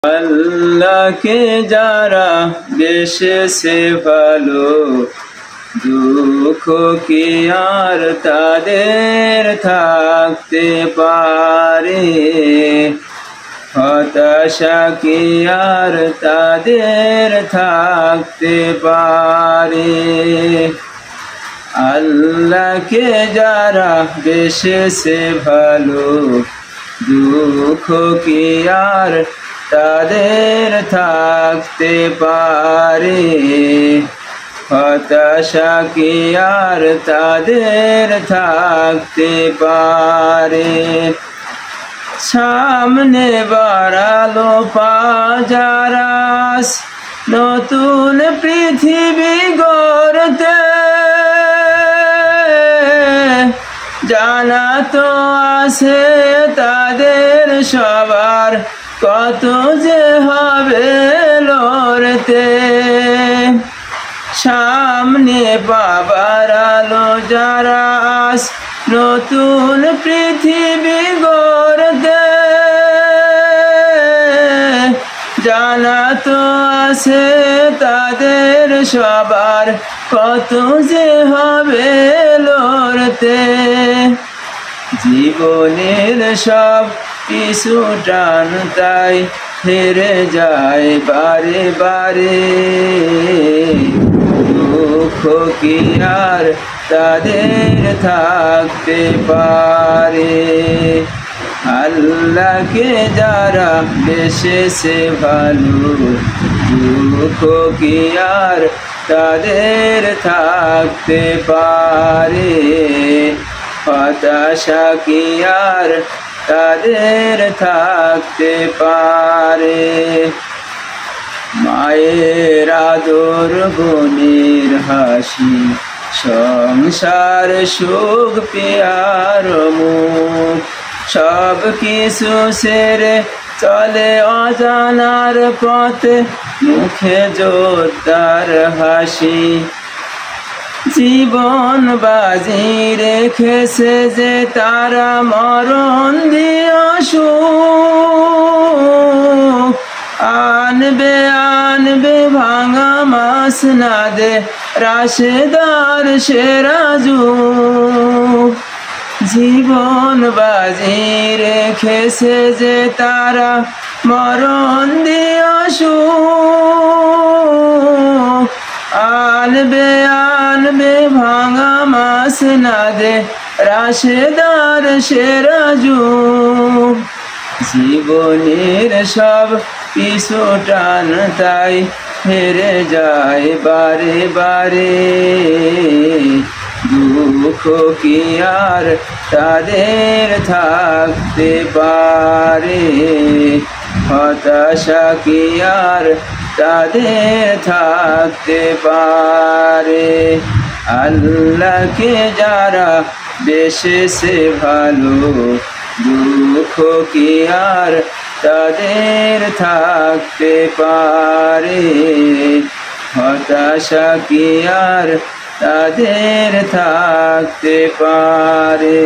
আল্লাহকে যারা বেশেছে ভালো, দুঃখ কি আর তাদের থাকতে পারে? হতাশা কি আর তাদের থাকতে পারে? আল্লাহকে যারা বেশেছে ভালো, দুঃখ কি আর তাদের থাকতে পারে? হতাশা কি আর তাদের থাকতে পারে? সামনে বাড়ালো পাজারাস, নতুন পৃথিবী গড়তে, জানা তো আছে তাদের সবার কত যে হবে লড়তে। সামনে বাবার আলো যারা আস, নতুন পৃথিবী গড়তে, জানা তো আছে তাদের সবার কত যে হবে লড়তে। জীবনের সব কিছু টান তাই হেরে যায় বারে বারে, দুঃখ কি আর তাদের থাকতে পারে? আল্লাহকে যারা বেশেছে ভালো, দুঃখ কি আর তাদের থাকতে পারে? হতাশা কি আর তাদের থাকতে পারে? মায়ের আদর, বোনের হাসি, সংসার সুখ পিয়ার মুখ, সব কিছু সেরে চলে অজানার পথে, মুখে জোরদার হাসি। জীবন বাজি রেখেছে যে তারা, মরণ দিও সুখ, আনবে আনবে ভাঙা মাস না দে রাশেদার সেরা যুগ। জীবন বাজি রেখেছে যে তারা, মরণ দিও সুখ, আনবে আনবে ভাঙা মাস না দে রাশেদার সেরা যুগ। জীবনের সব কিছু টান তাই হেরে যায় বারে বারে, দুঃখ কি আর তাদের থাকতে পারে? হতাশা কি আর তাদের থাকতে পারে? আল্লাহকে যারা বেশেছে ভালো, দুঃখ কি আর তাদের থাকতে পারে? হতাশা কি আর তাদের থাকতে পারে?